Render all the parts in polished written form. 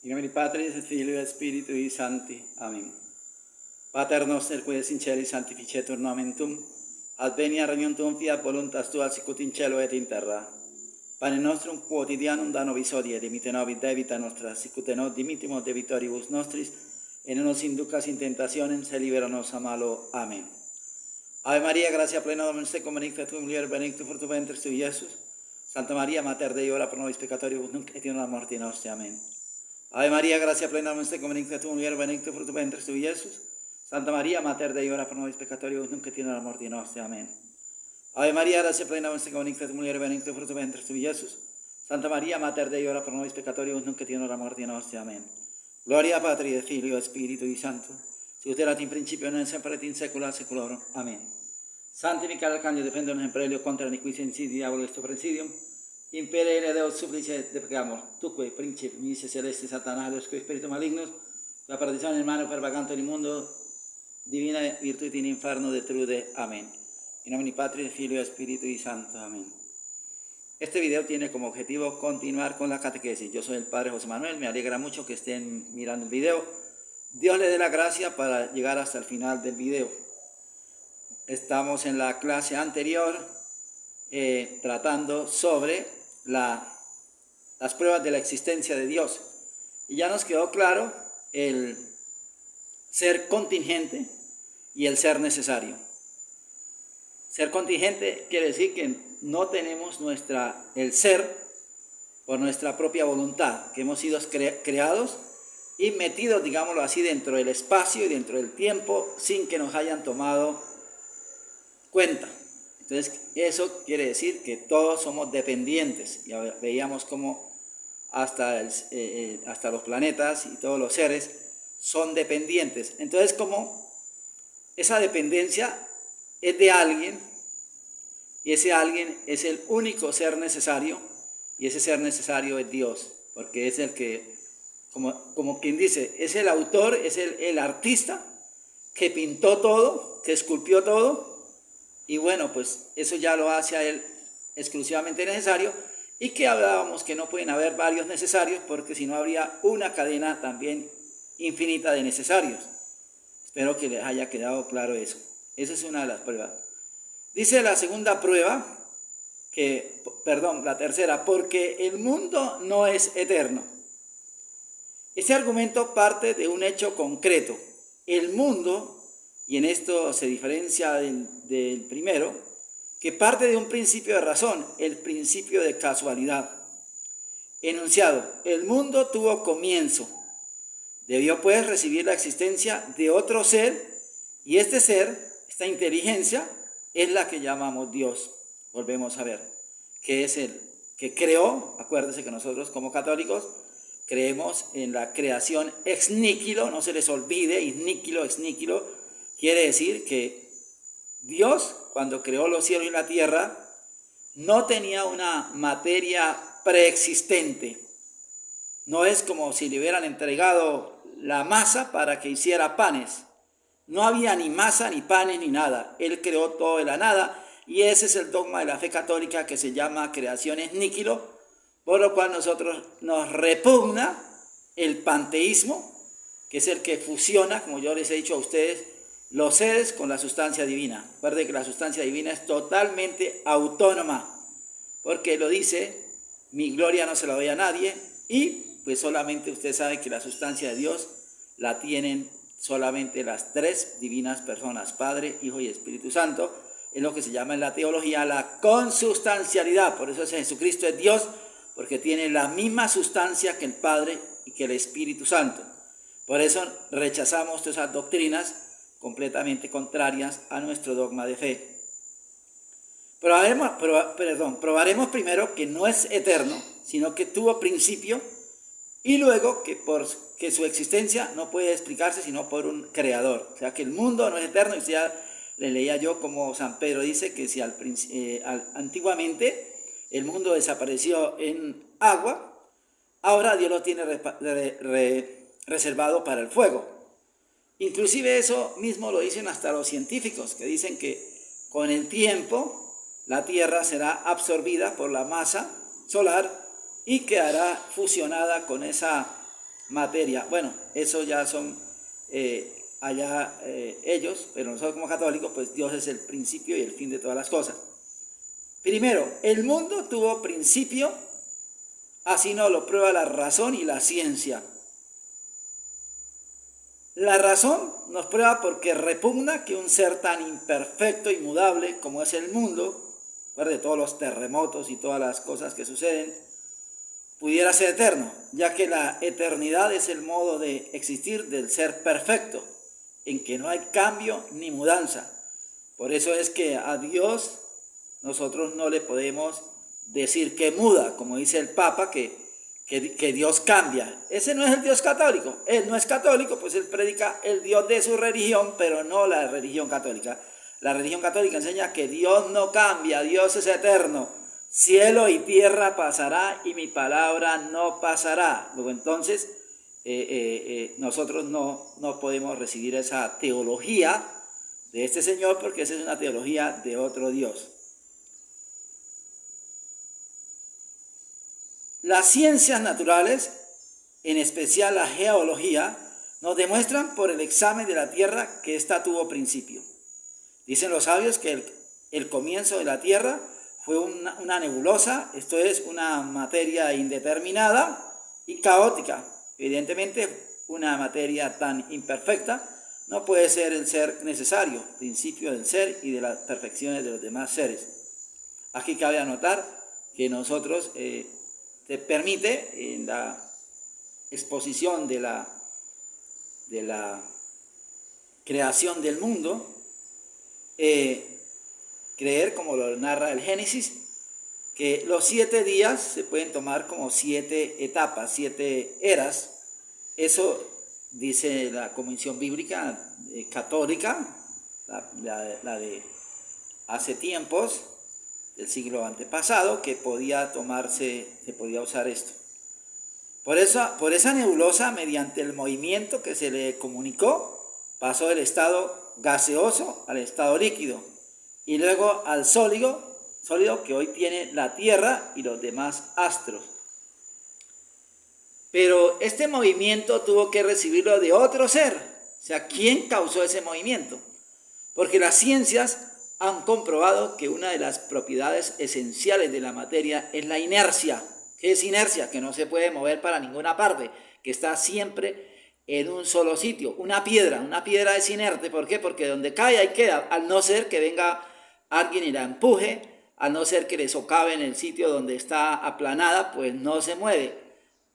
In nomine Patris et Filii et Spiritui Sancti. Amen. Pater noster, qui es in celi, sanctificetur nomen tuum, adveniat regnum tuum, fiat voluntas tua, sicut in cielo et in terra. Pane nostrum quotidianum da nobis hodie, dimite nobis debita nostra, sicut et nos dimittimus debitoribus nostris, et non nos inducas in tentationem, sed libera nos a malo. Amen. Ave María, gracia plena, Dominus tecum, benedicta tu mulieris, benedictus fructus ventris tui, Iesus. Santa María, Mater Dei, ora pro nobis peccatoribus, nunc et in hora mortis nostri. Amen. Ave María, gracia plena, Dominus tecum, benedicta tu mulieris, benedictus fructus ventris tui, Iesus. Santa María, Mater Dei, ora pro nobis peccatoribus, nunc et in hora mortis nostri. Amen. Ave María, gracia plena, Dominus tecum, benedicta tu mulieris, benedictus fructus ventris tui, Iesus. Santa María, Mater Dei, ora pro nobis peccatoribus, nunc et in hora mortis nostri. Amen. Gloria Patri et Filio et Spiritui Sancto, sicut erat in principio et nunc semper et in saecula saeculorum. Amen. Sancti Michael Arcangelo, defendemus in prelio contra iniquitia incidi diabolo est presidium. Imperere Deus supplice deprecamur, tuque principi mises celestis Satanás, Deusque spiritu malignus, la perdición in mano per vaganto in mundo, divina virtut in inferno detrude. Amén. In nomine Patris, Filio y Spiritui Santo. Amén. Este video tiene como objetivo continuar con la catequesis. Yo soy el Padre José Manuel, me alegra mucho que estén mirando el video. Dios le dé la gracia para llegar hasta el final del video. Estamos en la clase anterior tratando sobre las pruebas de la existencia de Dios. Y ya nos quedó claro el ser contingente y el ser necesario. Ser contingente quiere decir que no tenemos el ser por nuestra propia voluntad, que hemos sido creados y metidos, digámoslo así, dentro del espacio y dentro del tiempo sin que nos hayan tomado cuenta. Entonces, eso quiere decir que todos somos dependientes. Ya veíamos cómo hasta los planetas y todos los seres son dependientes. Entonces, como esa dependencia es de alguien, y ese alguien es el único ser necesario, y ese ser necesario es Dios, porque es el que, como quien dice, es el autor, es el artista que pintó todo, que esculpió todo. Y bueno, pues eso ya lo hace a él exclusivamente necesario, y que hablábamos que no pueden haber varios necesarios, porque si no habría una cadena también infinita de necesarios. Espero que les haya quedado claro eso. Esa es una de las pruebas. Dice la segunda prueba, la tercera, porque el mundo no es eterno. Este argumento parte de un hecho concreto. El mundo, y en esto se diferencia del primero, que parte de un principio de razón, el principio de casualidad. Enunciado: el mundo tuvo comienzo. Debió pues recibir la existencia de otro ser, y este ser, esta inteligencia, es la que llamamos Dios. Volvemos a ver, que es el que creó. Acuérdense que nosotros como católicos creemos en la creación ex nihilo, no se les olvide, ex nihilo, quiere decir que Dios, cuando creó los cielos y la tierra, no tenía una materia preexistente. No es como si le hubieran entregado la masa para que hiciera panes. No había ni masa, ni panes, ni nada. Él creó todo de la nada, y ese es el dogma de la fe católica que se llama creación ex nihilo, por lo cual nosotros nos repugna el panteísmo, que es el que fusiona, como yo les he dicho a ustedes, los seres con la sustancia divina. Recuerden que la sustancia divina es totalmente autónoma, porque lo dice: mi gloria no se la doy a nadie, y pues solamente usted sabe que la sustancia de Dios la tienen solamente las tres divinas personas, Padre, Hijo y Espíritu Santo. Es lo que se llama en la teología la consustancialidad. Por eso Jesucristo es Dios, porque tiene la misma sustancia que el Padre y que el Espíritu Santo. Por eso rechazamos todas esas doctrinas completamente contrarias a nuestro dogma de fe. Probaremos primero que no es eterno, sino que tuvo principio, y luego que su existencia no puede explicarse sino por un creador. O sea que el mundo no es eterno. Y ya le leía yo como San Pedro dice que si antiguamente el mundo desapareció en agua, ahora Dios lo tiene reservado para el fuego. Inclusive eso mismo lo dicen hasta los científicos, que dicen que con el tiempo la Tierra será absorbida por la masa solar y quedará fusionada con esa materia. Bueno, eso ya son allá ellos, pero nosotros como católicos, pues Dios es el principio y el fin de todas las cosas. Primero, el mundo tuvo principio, así nos lo prueba la razón y la ciencia. La razón nos prueba porque repugna que un ser tan imperfecto y mudable como es el mundo, de todos los terremotos y todas las cosas que suceden, pudiera ser eterno, ya que la eternidad es el modo de existir del ser perfecto, en que no hay cambio ni mudanza. Por eso es que a Dios nosotros no le podemos decir que muda, como dice el Papa, que Dios cambia. Ese no es el Dios católico. Él no es católico, pues él predica el Dios de su religión, pero no la religión católica. La religión católica enseña que Dios no cambia, Dios es eterno. Cielo y tierra pasará y mi palabra no pasará. Luego entonces nosotros no podemos recibir esa teología de este Señor, porque esa es una teología de otro Dios. Las ciencias naturales, en especial la geología, nos demuestran por el examen de la Tierra que ésta tuvo principio. Dicen los sabios que el comienzo de la Tierra fue una nebulosa, esto es, una materia indeterminada y caótica. Evidentemente, una materia tan imperfecta no puede ser el ser necesario, principio del ser y de las perfecciones de los demás seres. Aquí cabe anotar que nosotros te permite en la exposición de la creación del mundo creer, como lo narra el Génesis, que los 7 días se pueden tomar como 7 etapas, 7 eras. Eso dice la Convención Bíblica Católica, la de hace tiempos, del siglo antepasado, que se podía usar esto. Por esa nebulosa, mediante el movimiento que se le comunicó, pasó del estado gaseoso al estado líquido y luego al sólido que hoy tiene la Tierra y los demás astros. Pero este movimiento tuvo que recibirlo de otro ser. O sea, ¿quién causó ese movimiento? Porque las ciencias han comprobado que una de las propiedades esenciales de la materia es la inercia. ¿Qué es inercia? Que no se puede mover para ninguna parte, que está siempre en un solo sitio. Una piedra es inerte. ¿Por qué? Porque donde cae ahí queda, al no ser que venga alguien y la empuje, al no ser que le socave en el sitio donde está aplanada, pues no se mueve.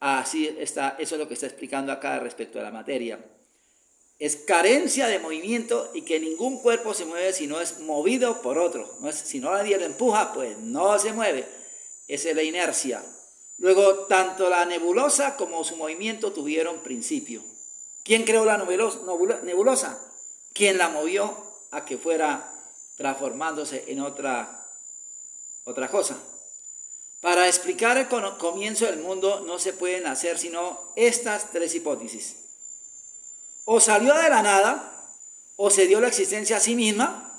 Así está, eso es lo que está explicando acá respecto a la materia. Es carencia de movimiento y que ningún cuerpo se mueve si no es movido por otro. Si no nadie lo empuja, pues no se mueve. Esa es la inercia. Luego, tanto la nebulosa como su movimiento tuvieron principio. ¿Quién creó la nebulosa? ¿Quién la movió a que fuera transformándose en otra cosa? Para explicar el comienzo del mundo no se pueden hacer sino estas 3 hipótesis. O salió de la nada, o se dio la existencia a sí misma,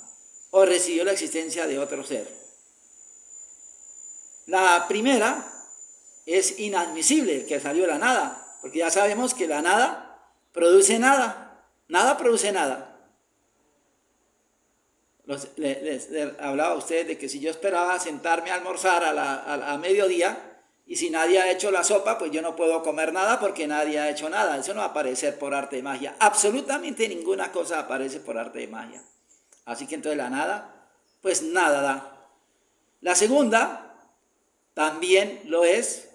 o recibió la existencia de otro ser. La primera es inadmisible, el que salió de la nada, porque ya sabemos que la nada produce nada, nada produce nada. Les hablaba a ustedes de que si yo esperaba sentarme a almorzar a mediodía, y si nadie ha hecho la sopa, pues yo no puedo comer nada porque nadie ha hecho nada. Eso no va a aparecer por arte de magia. Absolutamente ninguna cosa aparece por arte de magia. Así que entonces la nada, pues nada da. La segunda también lo es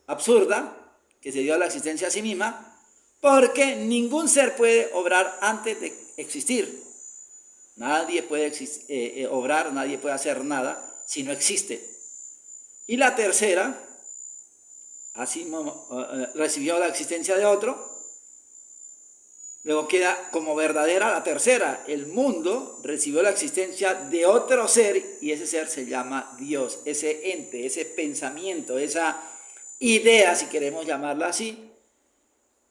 absurda, que se dio a la existencia a sí misma, porque ningún ser puede obrar antes de existir. Nadie puede obrar, nadie puede hacer nada si no existe. Y la tercera, así recibió la existencia de otro. Luego queda como verdadera la tercera. El mundo recibió la existencia de otro ser y ese ser se llama Dios. Ese ente, ese pensamiento, esa idea, si queremos llamarla así,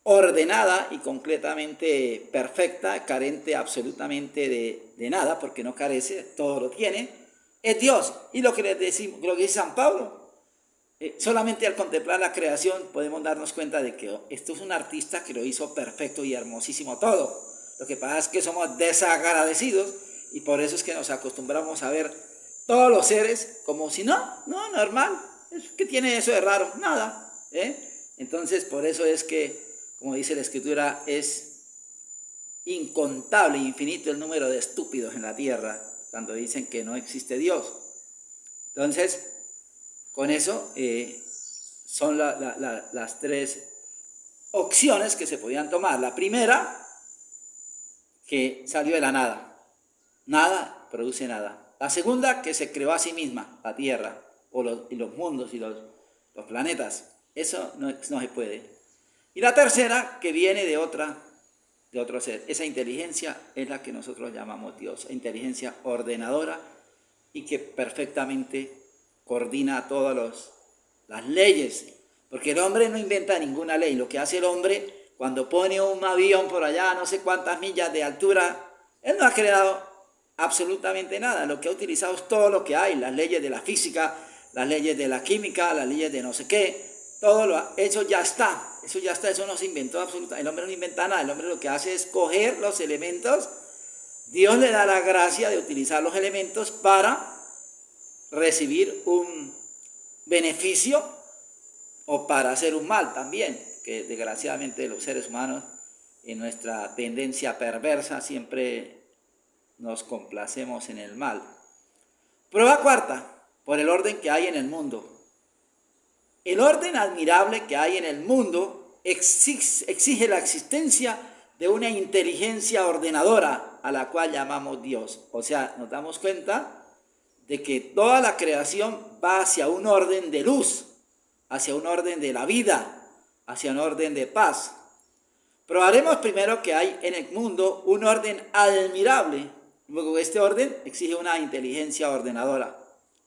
ordenada y completamente perfecta, carente absolutamente de nada, porque no carece, todo lo tiene, es Dios. Y lo que dice San Pablo, solamente al contemplar la creación podemos darnos cuenta de que esto es un artista que lo hizo perfecto y hermosísimo todo. Lo que pasa es que somos desagradecidos y por eso es que nos acostumbramos a ver todos los seres como si no, normal. ¿Qué tiene eso de raro? Nada. Entonces, por eso es que, como dice la Escritura, es incontable, infinito el número de estúpidos en la tierra cuando dicen que no existe Dios. Entonces, con eso son las tres opciones que se podían tomar. La primera, que salió de la nada. Nada produce nada. La segunda, que se creó a sí misma, la tierra, y los mundos y los planetas. Eso no se puede. Y la tercera, que viene de otro ser. Esa inteligencia es la que nosotros llamamos Dios, inteligencia ordenadora y que perfectamente coordina todas las leyes, porque el hombre no inventa ninguna ley. Lo que hace el hombre cuando pone un avión por allá, no sé cuántas millas de altura, él no ha creado absolutamente nada. Lo que ha utilizado es todo lo que hay, las leyes de la física, las leyes de la química, las leyes de no sé qué, eso ya está, eso no se inventó absolutamente. El hombre no inventa nada, el hombre lo que hace es coger los elementos. Dios le da la gracia de utilizar los elementos para recibir un beneficio o para hacer un mal también, que desgraciadamente los seres humanos en nuestra tendencia perversa siempre nos complacemos en el mal. Prueba cuarta, por el orden que hay en el mundo. El orden admirable que hay en el mundo exige la existencia de una inteligencia ordenadora a la cual llamamos Dios. O sea, nos damos cuenta de que toda la creación va hacia un orden de luz, hacia un orden de la vida, hacia un orden de paz. Probaremos primero que hay en el mundo un orden admirable. Luego, este orden exige una inteligencia ordenadora.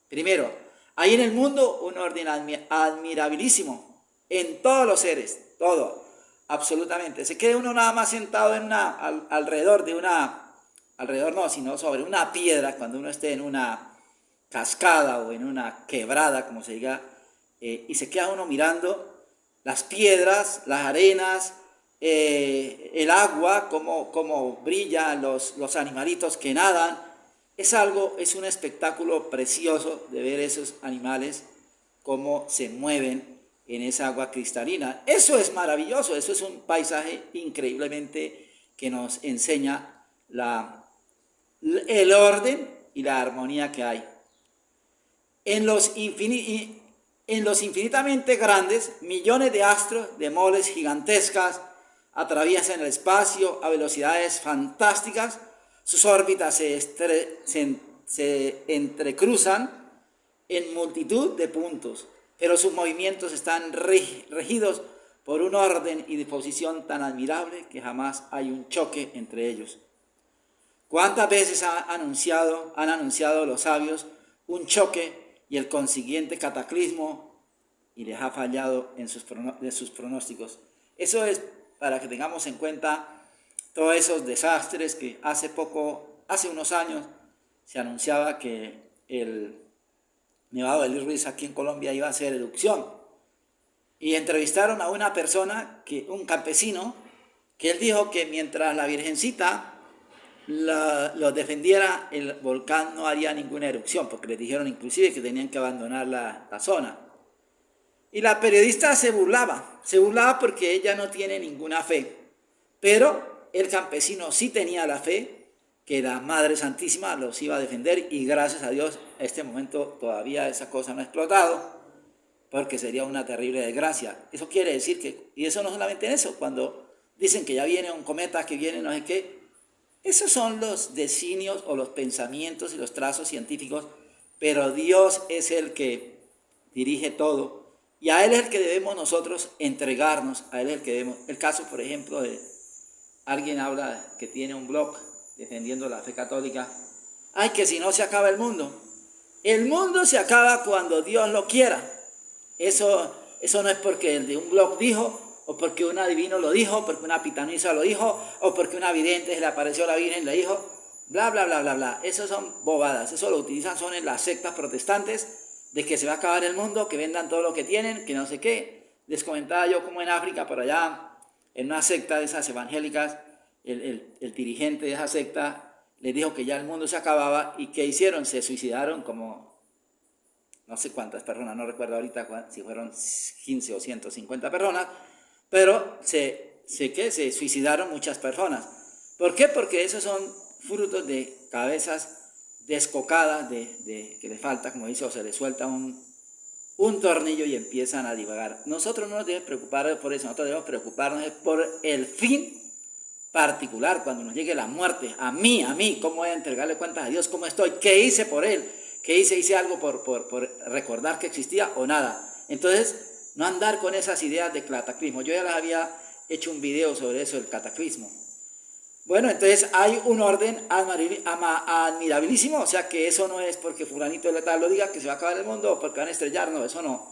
Primero, hay en el mundo un orden admirabilísimo en todos los seres, todo, absolutamente. Se queda uno nada más sentado sino sobre una piedra, cuando uno esté en una cascada o en una quebrada, como se diga, y se queda uno mirando las piedras, las arenas, el agua, cómo brillan los animalitos que nadan. Es un espectáculo precioso de ver esos animales, cómo se mueven en esa agua cristalina. Eso es maravilloso, eso es un paisaje increíblemente que nos enseña el orden y la armonía que hay. En los infinitamente grandes, millones de astros, de moles gigantescas, atraviesan el espacio a velocidades fantásticas. Sus órbitas se entrecruzan en multitud de puntos, pero sus movimientos están regidos por un orden y disposición tan admirable que jamás hay un choque entre ellos. ¿Cuántas veces han anunciado los sabios un choque y el consiguiente cataclismo y les ha fallado en sus pronósticos? Eso es para que tengamos en cuenta todos esos desastres que hace unos años se anunciaba que el Nevado del Ruiz aquí en Colombia iba a hacer erupción. Y entrevistaron a una persona, un campesino, que él dijo que mientras la Virgencita lo defendiera, el volcán no haría ninguna erupción, porque les dijeron inclusive que tenían que abandonar la zona. Y la periodista se burlaba porque ella no tiene ninguna fe, pero el campesino sí tenía la fe que la Madre Santísima los iba a defender, y gracias a Dios a este momento todavía esa cosa no ha explotado, porque sería una terrible desgracia. Eso quiere decir que, y eso no solamente en eso, cuando dicen que ya viene un cometa, que viene no sé qué, esos son los designios o los pensamientos y los trazos científicos, pero Dios es el que dirige todo, y a Él es el que debemos nosotros entregarnos, a Él es el que debemos. El caso, por ejemplo, de alguien habla que tiene un blog defendiendo la fe católica. Ay, que si no se acaba el mundo. El mundo se acaba cuando Dios lo quiera. Eso no es porque el de un blog dijo, o porque un adivino lo dijo, porque una pitanisa lo dijo, o porque una vidente se le apareció a la Virgen y le dijo, bla, bla, bla, bla, bla. Eso son bobadas. Eso lo utilizan, son en las sectas protestantes, de que se va a acabar el mundo, que vendan todo lo que tienen, que no sé qué. Les comentaba yo como en África, por allá, en una secta de esas evangélicas, el dirigente de esa secta les dijo que ya el mundo se acababa y ¿qué hicieron? Se suicidaron como no sé cuántas personas, no recuerdo ahorita si fueron 15 o 150 personas, pero se suicidaron muchas personas. ¿Por qué? Porque esos son frutos de cabezas descocadas, que le falta, como dice, o se le suelta un tornillo y empiezan a divagar. Nosotros no nos debemos preocupar por eso, nosotros debemos preocuparnos por el fin particular, cuando nos llegue la muerte. A mí, ¿cómo voy a entregarle cuentas a Dios? ¿Cómo estoy? ¿Qué hice por Él? ¿Qué hice? ¿Hice algo por recordar que existía o nada? Entonces, no andar con esas ideas de cataclismo. Yo ya les había hecho un video sobre eso, el cataclismo. Bueno, entonces hay un orden admirabilísimo, o sea que eso no es porque fulanito de tal lo diga que se va a acabar el mundo o porque van a estrellar, no, eso no.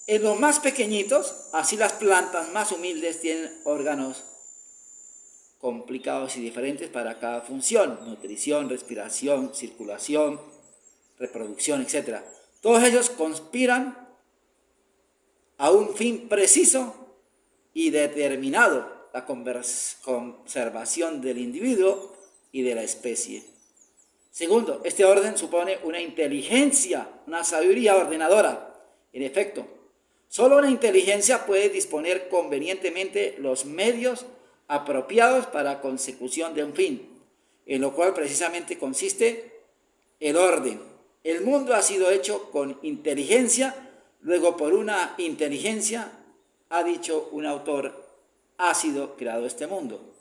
En los más pequeñitos, así las plantas más humildes tienen órganos complicados y diferentes para cada función: nutrición, respiración, circulación, reproducción, etc. Todos ellos conspiran a un fin preciso y determinado: la conservación del individuo y de la especie. Segundo, este orden supone una inteligencia, una sabiduría ordenadora. En efecto, solo una inteligencia puede disponer convenientemente los medios apropiados para la consecución de un fin, en lo cual precisamente consiste el orden. El mundo ha sido hecho con inteligencia, luego por una inteligencia, ha dicho un autor, ha sido creado este mundo.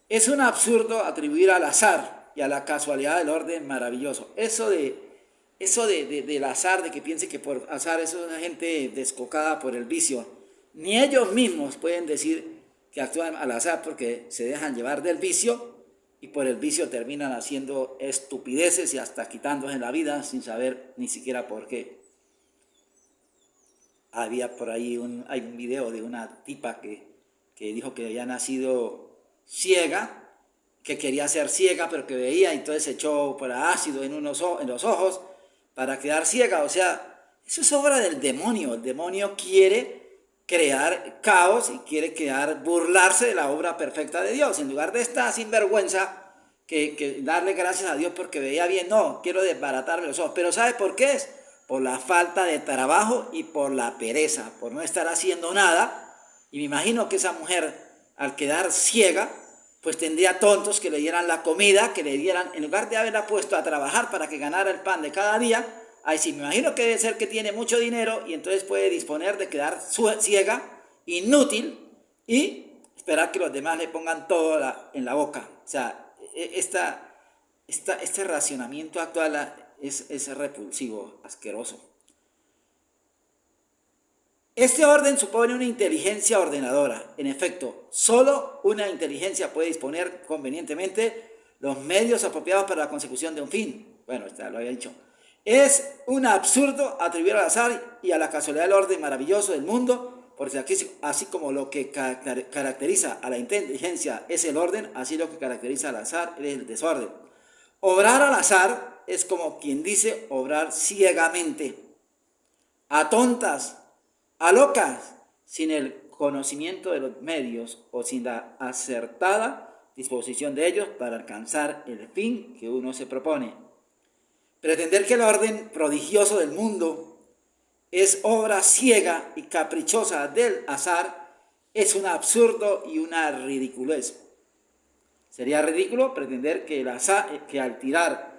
Es un absurdo atribuir al azar y a la casualidad del orden maravilloso. Eso del azar, de que piense que por azar, eso es una gente descocada por el vicio. Ni ellos mismos pueden decir que actúan al azar, porque se dejan llevar del vicio y por el vicio terminan haciendo estupideces y hasta quitándose la vida sin saber ni siquiera por qué. Había por ahí hay un video de una tipa que dijo que había nacido ciega, que quería ser ciega, pero que veía, y entonces se echó por ácido en los ojos para quedar ciega. O sea, eso es obra del demonio. El demonio quiere crear caos y quiere burlarse de la obra perfecta de Dios. En lugar de esta sinvergüenza, que darle gracias a Dios porque veía bien, no, quiero desbaratarme los ojos. Pero ¿sabe por qué es? Por la falta de trabajo y por la pereza, por no estar haciendo nada. Y me imagino que esa mujer, al quedar ciega, pues tendría tontos que le dieran la comida, que le dieran, en lugar de haberla puesto a trabajar para que ganara el pan de cada día. Ahí sí, me imagino que debe ser que tiene mucho dinero y entonces puede disponer de quedar ciega, inútil, y esperar que los demás le pongan todo en la boca. O sea, este racionamiento actual es repulsivo, asqueroso. Este orden supone una inteligencia ordenadora. En efecto, solo una inteligencia puede disponer convenientemente los medios apropiados para la consecución de un fin. Bueno, lo había dicho. Es un absurdo atribuir al azar y a la casualidad del orden maravilloso del mundo, porque así como lo que caracteriza a la inteligencia es el orden, así lo que caracteriza al azar es el desorden. Obrar al azar es como quien dice obrar ciegamente, a tontas, a locas, sin el conocimiento de los medios o sin la acertada disposición de ellos para alcanzar el fin que uno se propone. Pretender que el orden prodigioso del mundo es obra ciega y caprichosa del azar es un absurdo y una ridiculez. Sería ridículo pretender que al tirar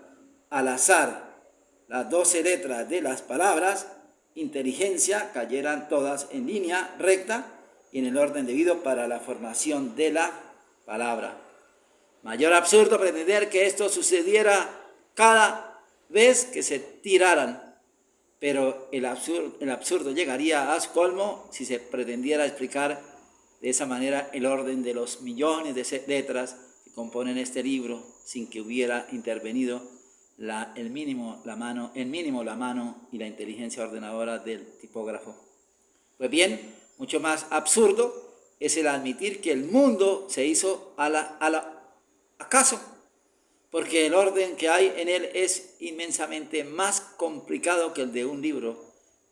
al azar las 12 letras de las palabras inteligencia cayeran todas en línea recta y en el orden debido para la formación de la palabra. Mayor absurdo pretender que esto sucediera cada vez que se tiraran, pero el absurdo llegaría a su colmo si se pretendiera explicar de esa manera el orden de los millones de letras que componen este libro sin que hubiera intervenido el mínimo, la mano y la inteligencia ordenadora del tipógrafo. Pues bien, mucho más absurdo es el admitir que el mundo se hizo acaso, porque el orden que hay en él es inmensamente más complicado que el de un libro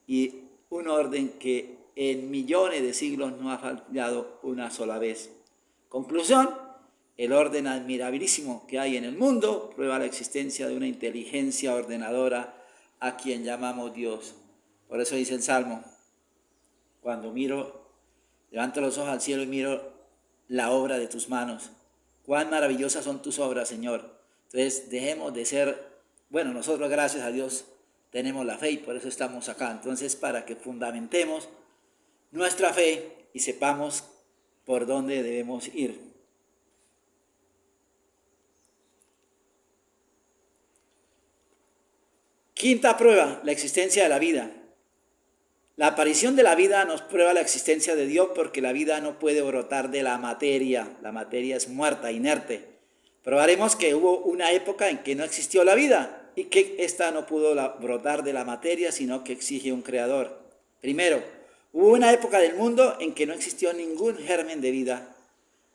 y un orden que en millones de siglos no ha fallado una sola vez. Conclusión, el orden admirabilísimo que hay en el mundo prueba la existencia de una inteligencia ordenadora a quien llamamos Dios. Por eso dice el Salmo, cuando levanto los ojos al cielo y miro la obra de tus manos, cuán maravillosas son tus obras, Señor. Entonces dejemos de ser, nosotros gracias a Dios tenemos la fe y por eso estamos acá. Entonces para que fundamentemos nuestra fe y sepamos por dónde debemos ir. Quinta prueba, la existencia de la vida. La aparición de la vida nos prueba la existencia de Dios porque la vida no puede brotar de la materia. La materia es muerta, inerte. Probaremos que hubo una época en que no existió la vida y que ésta no pudo brotar de la materia, sino que exige un creador. Primero, hubo una época del mundo en que no existió ningún germen de vida.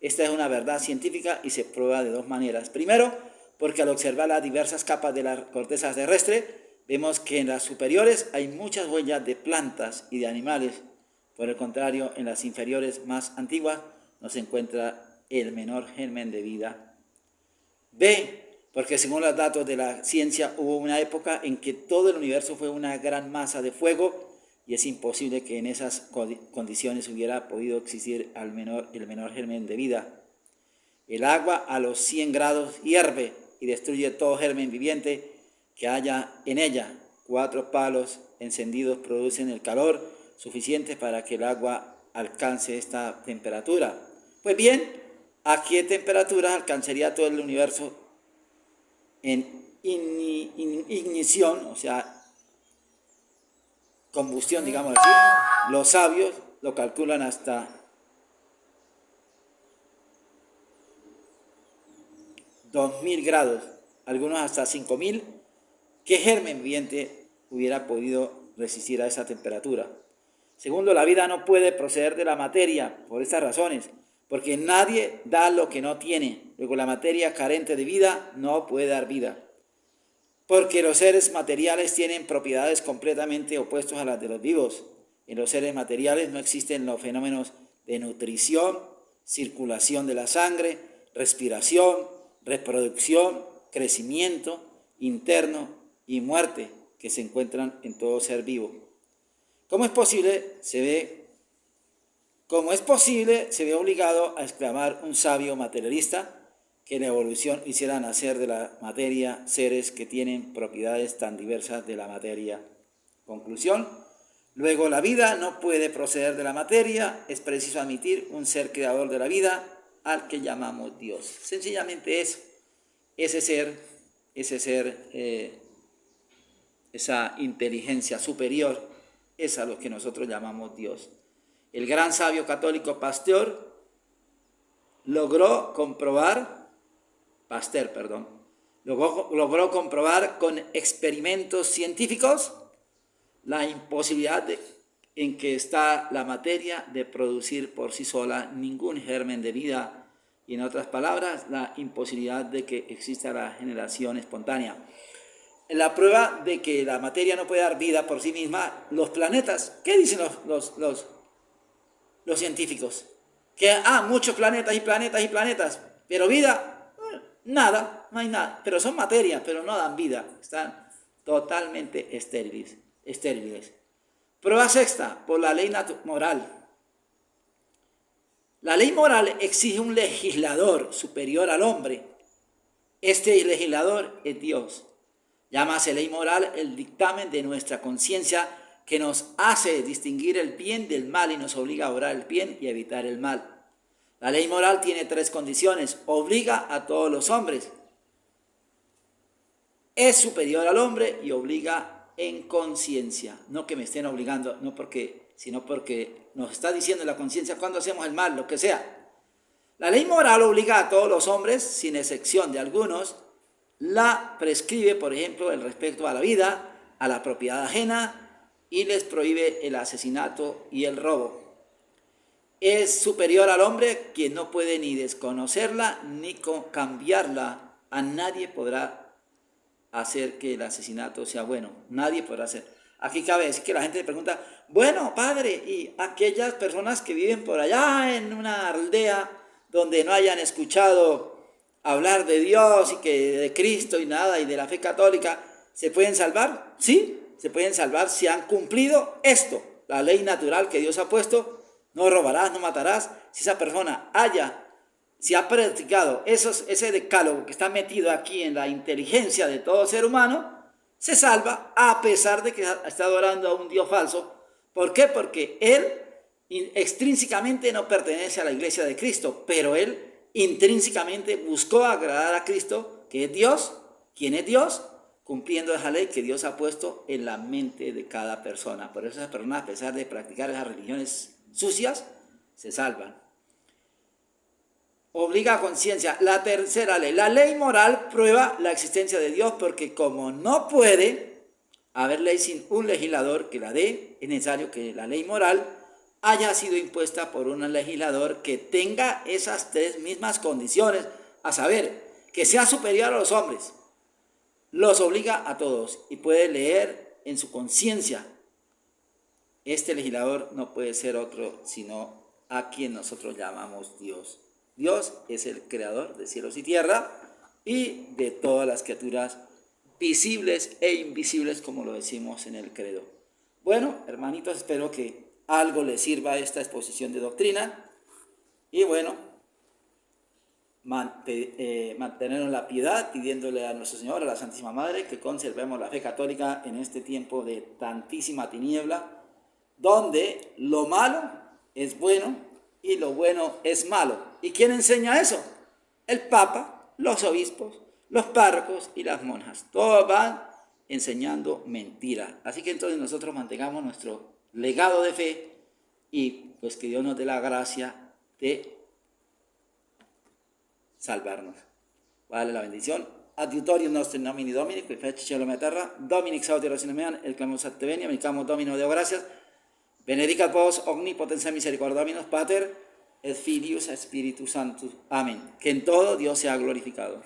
Esta es una verdad científica y se prueba de dos maneras. Primero, porque al observar las diversas capas de la corteza terrestre, vemos que en las superiores hay muchas huellas de plantas y de animales. Por el contrario, en las inferiores más antiguas no se encuentra el menor germen de vida. B, porque según los datos de la ciencia hubo una época en que todo el universo fue una gran masa de fuego y es imposible que en esas condiciones hubiera podido existir el menor germen de vida. El agua a los 100 grados hierve y destruye todo germen viviente que haya en ella. 4 palos encendidos producen el calor suficiente para que el agua alcance esta temperatura. Pues bien, ¿a qué temperatura alcanzaría todo el universo en ignición, o sea, combustión, digamos así? Los sabios lo calculan hasta 2000 grados, algunos hasta 5000. ¿Qué germen viviente hubiera podido resistir a esa temperatura? Segundo, la vida no puede proceder de la materia por estas razones, porque nadie da lo que no tiene. Luego, la materia carente de vida no puede dar vida, porque los seres materiales tienen propiedades completamente opuestas a las de los vivos. En los seres materiales no existen los fenómenos de nutrición, circulación de la sangre, respiración, reproducción, crecimiento interno y muerte que se encuentran en todo ser vivo. ¿Cómo es posible? Se ve obligado a exclamar un sabio materialista que la evolución hiciera nacer de la materia seres que tienen propiedades tan diversas de la materia. Conclusión, luego la vida no puede proceder de la materia, es preciso admitir un ser creador de la vida al que llamamos Dios. Sencillamente es ese ser, esa inteligencia superior, es a lo que nosotros llamamos Dios. El gran sabio católico Pasteur logró comprobar con experimentos científicos la imposibilidad en que está la materia de producir por sí sola ningún germen de vida, y en otras palabras, la imposibilidad de que exista la generación espontánea. La prueba de que la materia no puede dar vida por sí misma, los planetas, ¿qué dicen los científicos? Que muchos planetas y planetas y planetas, pero vida, nada, no hay nada. Pero son materia, pero no dan vida, están totalmente estériles. Prueba sexta, por la ley moral. La ley moral exige un legislador superior al hombre. Este legislador es Dios. Llámase ley moral el dictamen de nuestra conciencia que nos hace distinguir el bien del mal y nos obliga a obrar el bien y a evitar el mal. La ley moral tiene 3 condiciones. Obliga a todos los hombres. Es superior al hombre y obliga en conciencia. No que me estén obligando, sino porque nos está diciendo la conciencia cuando hacemos el mal, lo que sea. La ley moral obliga a todos los hombres, sin excepción de algunos. La prescribe, por ejemplo, el respeto a la vida, a la propiedad ajena, y les prohíbe el asesinato y el robo. Es superior al hombre quien no puede ni desconocerla ni cambiarla a nadie podrá hacer que el asesinato sea bueno. Nadie podrá hacer. Aquí cabe decir que la gente le pregunta, bueno, padre, y aquellas personas que viven por allá en una aldea donde no hayan escuchado hablar de Dios y que de Cristo y nada y de la fe católica, ¿se pueden salvar? Sí, se pueden salvar si han cumplido esto, la ley natural que Dios ha puesto, no robarás, no matarás. Si esa persona si ha practicado ese decálogo que está metido aquí en la inteligencia de todo ser humano, se salva a pesar de que está adorando a un Dios falso. ¿Por qué? Porque él extrínsecamente no pertenece a la iglesia de Cristo, pero él intrínsecamente buscó agradar a Cristo, que es Dios, quien es Dios, cumpliendo esa ley que Dios ha puesto en la mente de cada persona. Por eso esas personas, a pesar de practicar esas religiones sucias, se salvan. Obliga a conciencia. La tercera ley. La ley moral prueba la existencia de Dios porque como no puede haber ley sin un legislador que la dé, es necesario que la ley moral haya sido impuesta por un legislador que tenga esas tres mismas condiciones, a saber, que sea superior a los hombres, los obliga a todos y puede leer en su conciencia. Este legislador no puede ser otro sino a quien nosotros llamamos Dios. Dios es el creador de cielos y tierra y de todas las criaturas visibles e invisibles, como lo decimos en el credo. Bueno, hermanitos, espero que algo les sirva esta exposición de doctrina y bueno, mantenernos la piedad, pidiéndole a nuestro Señor, a la Santísima Madre, que conservemos la fe católica en este tiempo de tantísima tiniebla, donde lo malo es bueno y lo bueno es malo. ¿Y quién enseña eso? El Papa, los obispos, los párrocos y las monjas. Todos van enseñando mentira. Así que entonces nosotros mantengamos nuestro legado de fe y pues que Dios nos dé la gracia de salvarnos. Vale la bendición. Adiutorium nostri nomini Domini, qui feci cielo et terra, Domini exaudi rosinem meam, et clamus ad te venia, medicamo Domino Deo gratias, benedicat vos omnipotens et misericordia Dominus Pater, et Filius et Spiritus Sanctus. Amén. Que en todo Dios sea glorificado.